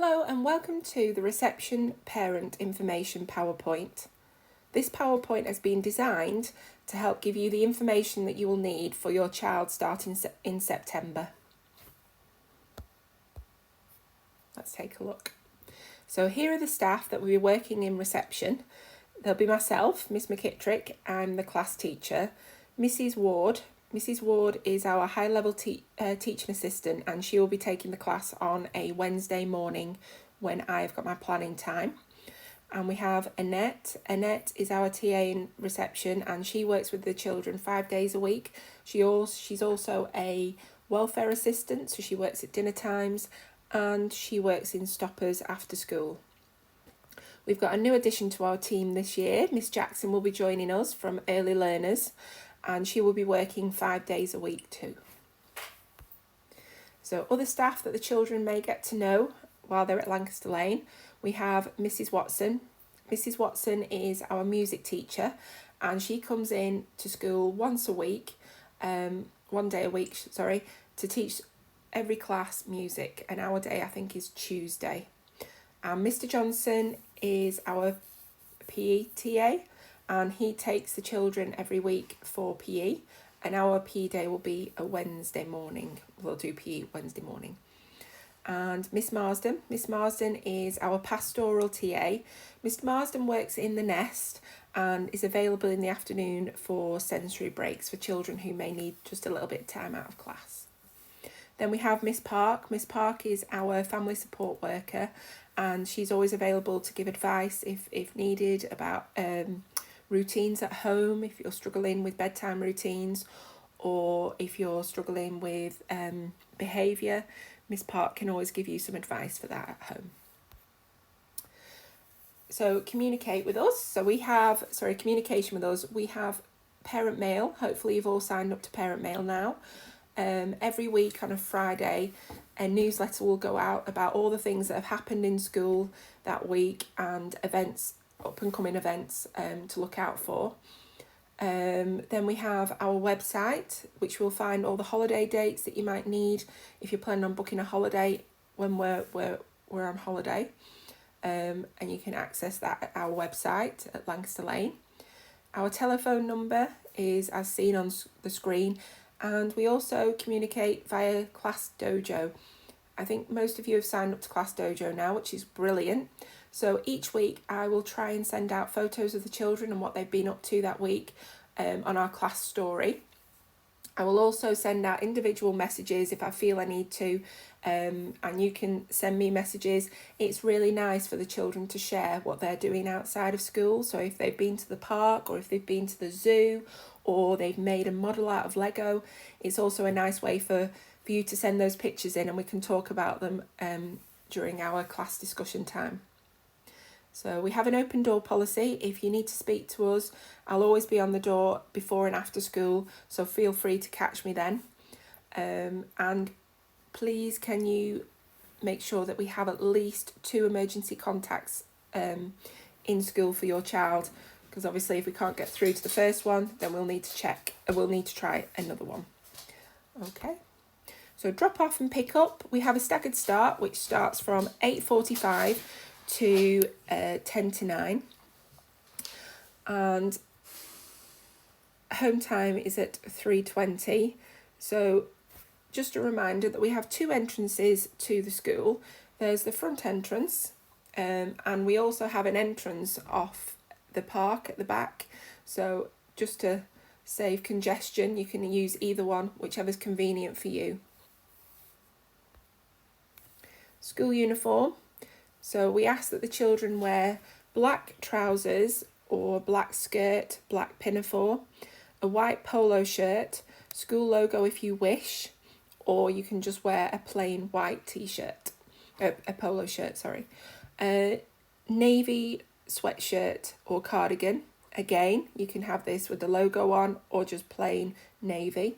Hello and welcome to the Reception Parent Information PowerPoint. This PowerPoint has been designed to help give you the information that you will need for your child starting in September. Let's take a look. So here are the staff that will be working in reception. There'll be myself, Miss McKitterick, I'm the class teacher, Mrs Ward. Mrs Ward is our high-level teaching assistant, and she will be taking the class on a Wednesday morning when I've got my planning time. And we have Annette. Annette is our TA in reception, and she works with the children 5 days a week. She's also a welfare assistant, so she works at dinner times, and she works in stoppers after school. We've got a new addition to our team this year. Miss Jackson will be joining us from Early Learners, and she will be working 5 days a week too. So other staff that the children may get to know while they're at Lancaster Lane, we have Mrs Watson. Mrs Watson is our music teacher, and she comes in to school one day a week, to teach every class music, and our day I think is Tuesday. And Mr Johnson is our PE TA, and he takes the children every week for PE, and our PE day will be a Wednesday morning. We'll do PE Wednesday morning. And Miss Marsden is our pastoral TA. Mr Marsden works in the Nest and is available in the afternoon for sensory breaks for children who may need just a little bit of time out of class. Then we have Miss Park. Miss Park is our family support worker, and she's always available to give advice if needed about routines at home, if you're struggling with bedtime routines, or if you're struggling with behaviour. Miss Park can always give you some advice for that at home. So communicate with us. Communication with us. We have Parent Mail. Hopefully you've all signed up to Parent Mail now. Every week on a Friday, a newsletter will go out about all the things that have happened in school that week and events, up and coming events to look out for. Then we have our website, which will find all the holiday dates that you might need if you're planning on booking a holiday when we're on holiday, and you can access that at our website at Lancaster Lane. Our telephone number is as seen on the screen, and we also communicate via Class Dojo. I think most of you have signed up to Class Dojo now, which is brilliant. So each week I will try and send out photos of the children and what they've been up to that week on our class story. I will also send out individual messages if I feel I need to, and you can send me messages. It's really nice for the children to share what they're doing outside of school. So if they've been to the park, or if they've been to the zoo, or they've made a model out of Lego, it's also a nice way for you to send those pictures in, and we can talk about them during our class discussion time. So we have an open door policy. If you need to speak to us, I'll always be on the door before and after school, so feel free to catch me then. And please can you make sure that we have at least 2 emergency contacts in school for your child, because obviously if we can't get through to the first one, then we'll need to try another one. Okay. So drop off and pick up. We have a staggered start, which starts from 8:45 to 10 to 9. And home time is at 3:20. So just a reminder that we have 2 entrances to the school. There's the front entrance, and we also have an entrance off the park at the back. So just to save congestion, you can use either one, whichever's convenient for you. School uniform. So we ask that the children wear black trousers or black skirt, black pinafore, a white polo shirt, school logo if you wish, or you can just wear a plain white t-shirt, a polo shirt, navy sweatshirt or cardigan. Again, you can have this with the logo on or just plain navy.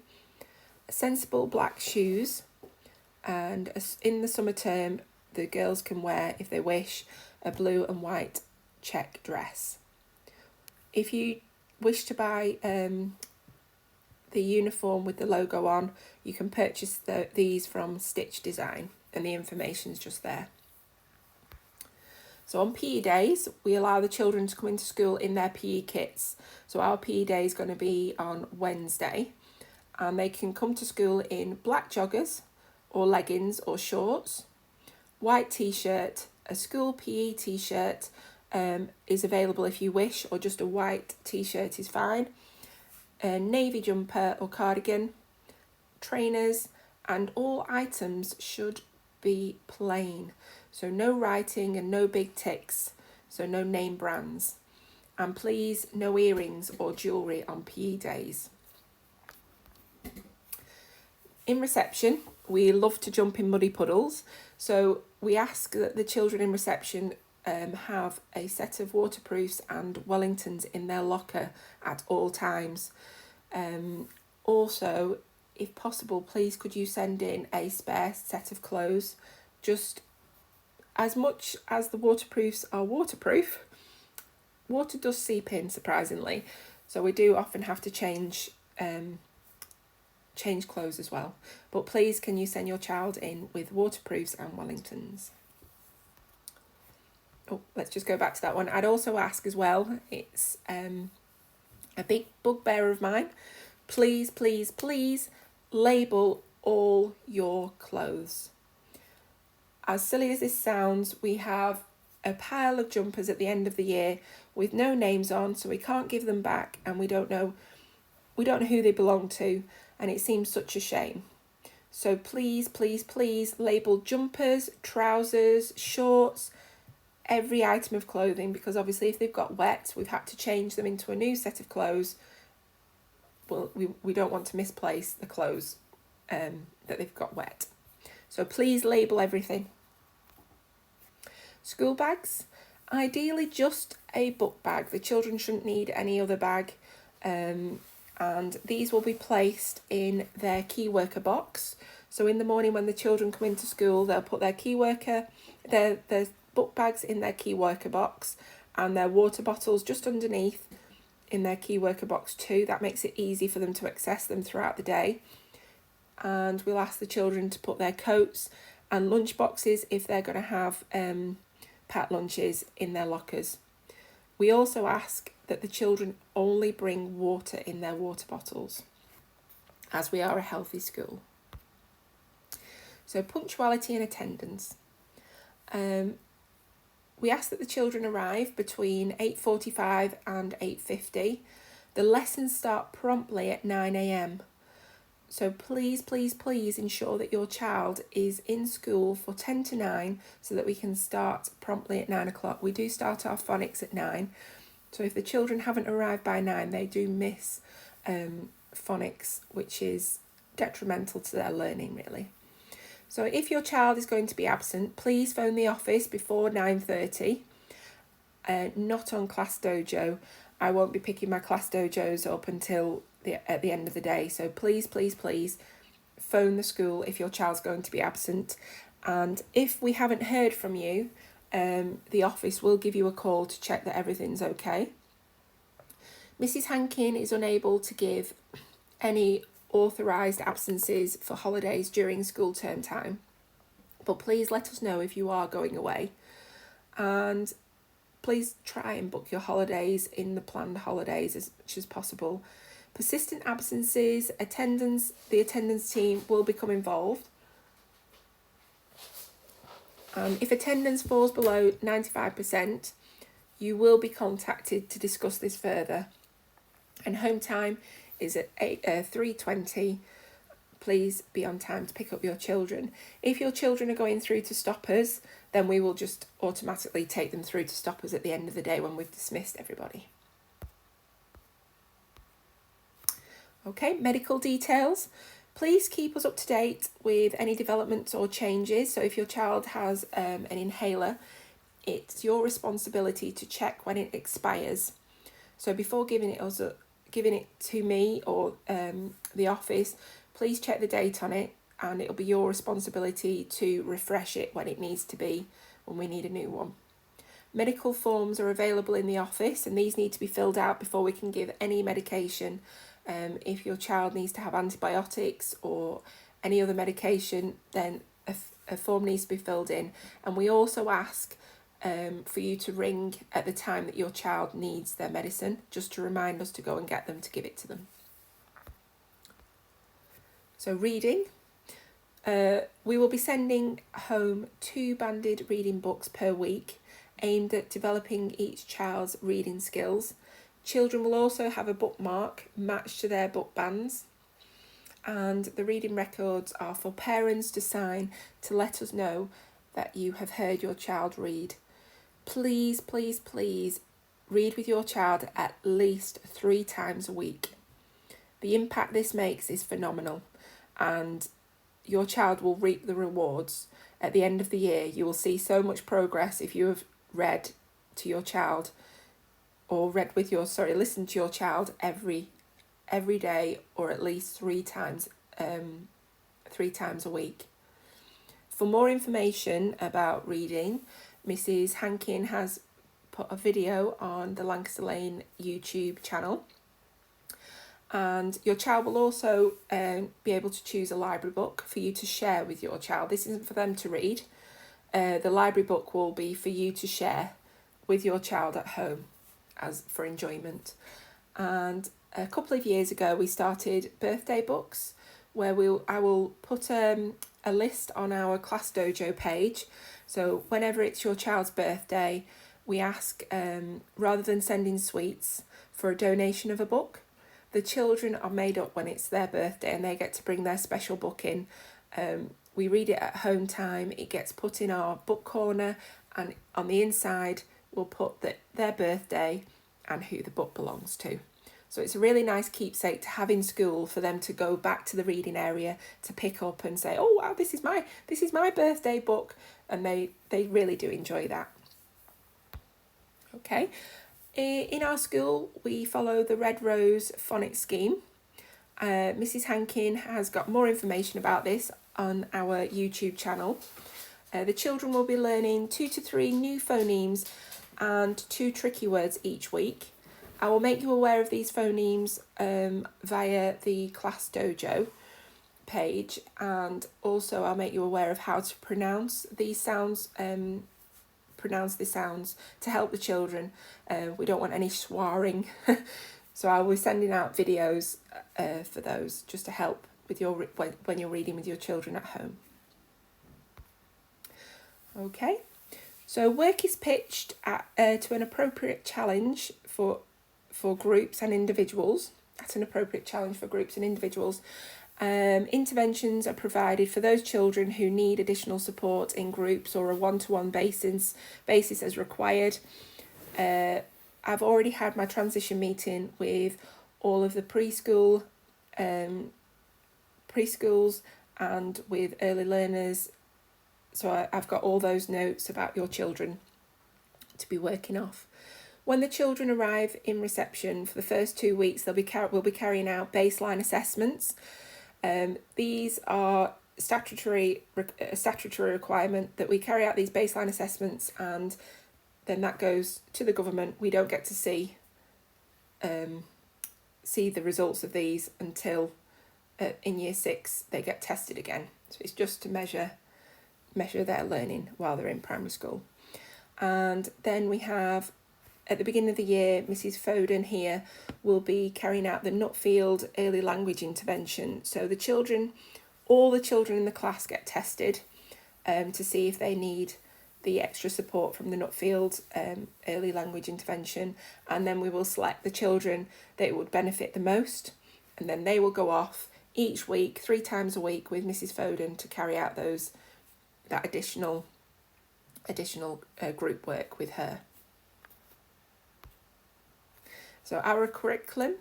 Sensible black shoes, and in the summer term, the girls can wear, if they wish, a blue and white check dress. If you wish to buy the uniform with the logo on, you can purchase these from Stitch Design, and the information's just there. So on PE days, we allow the children to come into school in their PE kits. So our PE day is going to be on Wednesday, and they can come to school in black joggers or leggings or shorts, white t-shirt, a school PE t-shirt is available if you wish, or just a white t-shirt is fine, a navy jumper or cardigan, trainers, and all items should be plain. So no writing and no big ticks, so no name brands. And please, no earrings or jewellery on PE days. In reception, we love to jump in muddy puddles, so we ask that the children in reception have a set of waterproofs and Wellingtons in their locker at all times. Also, if possible, please could you send in a spare set of clothes. Just as much as the waterproofs are waterproof, water does seep in, surprisingly, so we do often have to change clothes as well. But please, can you send your child in with waterproofs and Wellingtons? Oh, let's just go back to that one. I'd also ask as well, it's a big bugbear of mine, please, please, please label all your clothes. As silly as this sounds, we have a pile of jumpers at the end of the year with no names on, so we can't give them back, and we don't know who they belong to, and it seems such a shame. So please, please, please label jumpers, trousers, shorts, every item of clothing, because obviously if they've got wet, we've had to change them into a new set of clothes. Well, we don't want to misplace the clothes that they've got wet. So please label everything. School bags, ideally just a book bag. The children shouldn't need any other bag. And these will be placed in their key worker box. So in the morning when the children come into school, they'll put their their book bags in their key worker box, and their water bottles just underneath in their key worker box too. That makes it easy for them to access them throughout the day. And we'll ask the children to put their coats and lunch boxes, if they're going to have packed lunches, in their lockers. We also ask that the children only bring water in their water bottles, as we are a healthy school. So punctuality and attendance. We ask that the children arrive between 8:45 and 8:50. The lessons start promptly at 9 a.m. So please, please, please ensure that your child is in school for 10 to 9 so that we can start promptly at 9 o'clock. We do start our phonics at 9. So if the children haven't arrived by 9, they do miss phonics, which is detrimental to their learning, really. So if your child is going to be absent, please phone the office before 9:30. Not on Class Dojo. I won't be picking my Class Dojos up until at the end of the day. So please, please, please phone the school if your child's going to be absent. And if we haven't heard from you, the office will give you a call to check that everything's okay. Mrs. Hankin is unable to give any authorised absences for holidays during school term time, but please let us know if you are going away, and please try and book your holidays in the planned holidays as much as possible. Persistent absences, the attendance team will become involved. If attendance falls below 95%, you will be contacted to discuss this further. And home time is at 3:20. Please be on time to pick up your children. If your children are going through to stoppers, then we will just automatically take them through to stoppers at the end of the day when we've dismissed everybody. Okay, medical details. Please keep us up to date with any developments or changes. So if your child has an inhaler, it's your responsibility to check when it expires. So before giving it to me or the office, please check the date on it, and it'll be your responsibility to refresh it when it needs to be, when we need a new one. Medical forms are available in the office, and these need to be filled out before we can give any medication. If your child needs to have antibiotics or any other medication, then a form needs to be filled in. And we also ask for you to ring at the time that your child needs their medicine, just to remind us to go and get them to give it to them. So reading. We will be sending home 2 banded reading books per week, aimed at developing each child's reading skills. Children will also have a bookmark matched to their book bands, and the reading records are for parents to sign to let us know that you have heard your child read. Please, please, please read with your child at least 3 times a week. The impact this makes is phenomenal, and your child will reap the rewards. At the end of the year, you will see so much progress if you have read to your child, or listened to your child every day, or at least 3 times a week. For more information about reading, Mrs. Hankin has put a video on the Lancaster Lane YouTube channel. And your child will also be able to choose a library book for you to share with your child. This isn't for them to read. The library book will be for you to share with your child at home as for enjoyment. And a couple of years ago, we started birthday books, where I will put a list on our Class Dojo page. So whenever it's your child's birthday, we ask, rather than sending sweets, for a donation of a book. The children are made up when it's their birthday and they get to bring their special book in. We read it at home time. It gets put in our book corner, and on the inside we'll put their birthday and who the book belongs to. So it's a really nice keepsake to have in school for them to go back to the reading area to pick up and say, oh wow, this is my birthday book, and they really do enjoy that. Okay. In our school, we follow the Red Rose Phonics scheme. Mrs. Hankin has got more information about this on our YouTube channel. The children will be learning 2 to 3 new phonemes and 2 tricky words each week. I will make you aware of these phonemes via the Class Dojo page, and also I'll make you aware of how to pronounce these sounds. Pronounce the sounds to help the children. We don't want any swearing, so I will be sending out videos for those, just to help with when you're reading with your children at home. Okay, so work is pitched to an appropriate challenge for groups and individuals. At an appropriate challenge for groups and individuals. Interventions are provided for those children who need additional support in groups or a one-to-one basis as required. I've already had my transition meeting with all of the preschools and with early learners. So I've got all those notes about your children to be working off. When the children arrive in reception for the first 2 weeks, we'll be carrying out baseline assessments. These are a statutory requirement that we carry out these baseline assessments, and then that goes to the government. We don't get to see the results of these until in year 6 they get tested again. So it's just to measure their learning while they're in primary school. And then we have, at the beginning of the year, Mrs. Foden here will be carrying out the Nutfield early language intervention. So all the children in the class get tested to see if they need the extra support from the Nutfield early language intervention, and then we will select the children that would benefit the most, and then they will go off each week, 3 times a week, with Mrs. Foden to carry out that additional group work with her. So our curriculum,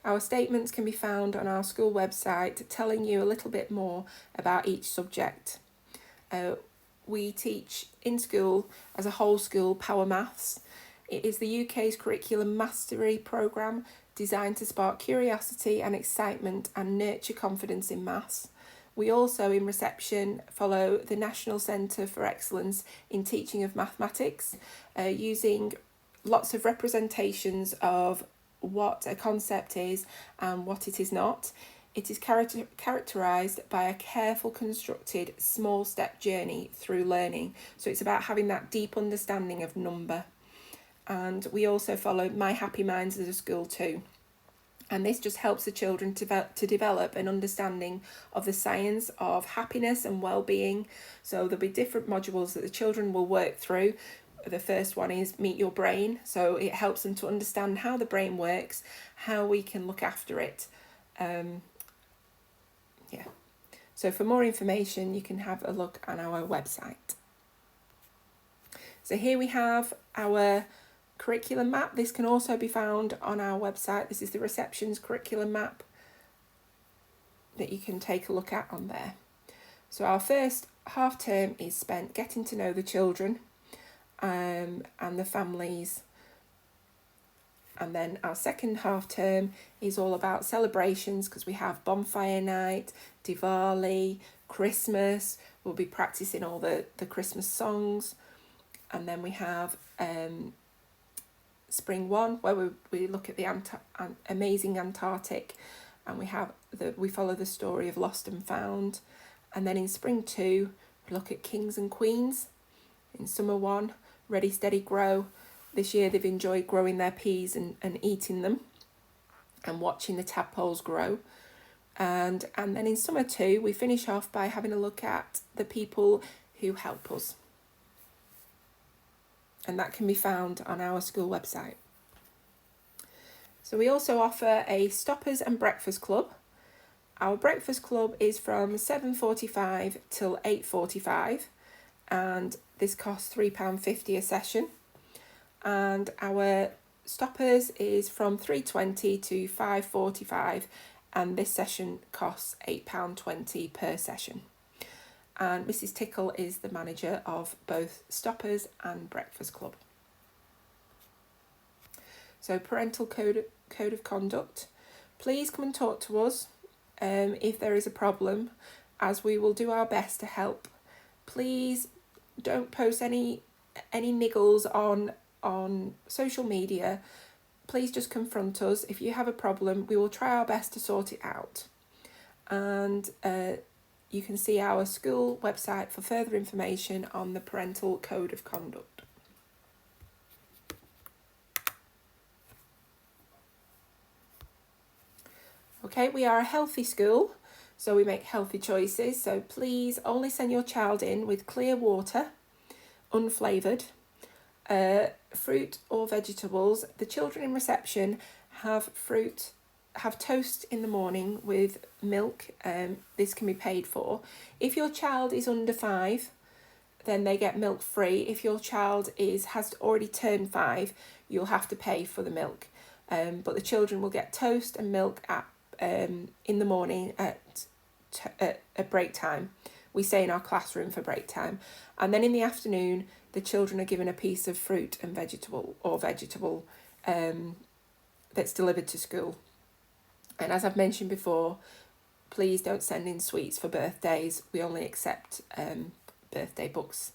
our statements can be found on our school website, telling you a little bit more about each subject. We teach in school, as a whole school, Power Maths. It is the UK's curriculum mastery programme designed to spark curiosity and excitement and nurture confidence in maths. We also, in reception, follow the National Centre for Excellence in Teaching of Mathematics, using lots of representations of what a concept is and what it is not. It is characterised by a careful constructed small step journey through learning. So it's about having that deep understanding of number. And we also follow My Happy Minds as a school too. And this just helps the children to develop an understanding of the science of happiness and well-being. So there'll be different modules that the children will work through. The first one is Meet Your Brain. So it helps them to understand how the brain works, how we can look after it. So for more information, you can have a look on our website. So here we have our curriculum map. This can also be found on our website. This is the receptions curriculum map that you can take a look at on there. So our first half term is spent getting to know the children and the families. And then our second half term is all about celebrations, because we have bonfire night, Diwali, Christmas. We'll be practicing all the Christmas songs. And then we have spring one, where we look at the amazing Antarctic, and we follow the story of Lost and Found. And then in spring two, we look at Kings and Queens. In summer one, Ready, Steady, Grow. This year they've enjoyed growing their peas and eating them and watching the tadpoles grow. And then in summer two, we finish off by having a look at the people who help us. And that can be found on our school website. So we also offer a Stoppers and Breakfast Club. Our breakfast club is from 7:45 till 8:45, and this costs £3.50 a session. And our Stoppers is from 3:20 to 5:45, and this session costs £8.20 per session. And Mrs. Tickle is the manager of both Stoppers and Breakfast Club. So Parental Code of Conduct. Please come and talk to us if there is a problem, as we will do our best to help. Please don't post any niggles on social media. Please just confront us. If you have a problem, we will try our best to sort it out. And you can see our school website for further information on the Parental Code of Conduct. Okay, we are a healthy school, so we make healthy choices. So please only send your child in with clear water, unflavoured, fruit or vegetables. The children in reception have toast in the morning with milk. This can be paid for. If your child is under 5, then they get milk free. If your child has already turned 5, you'll have to pay for the milk. But the children will get toast and milk in the morning at break time. We say in our classroom for break time. And then in the afternoon, the children are given a piece of fruit and vegetable that's delivered to school. And as I've mentioned before, please don't send in sweets for birthdays. We only accept birthday books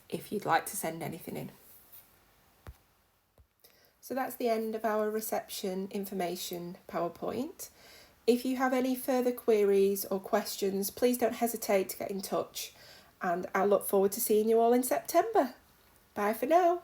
if you'd like to send anything in. So that's the end of our reception information PowerPoint. If you have any further queries or questions, please don't hesitate to get in touch, and I'll look forward to seeing you all in September. Bye for now.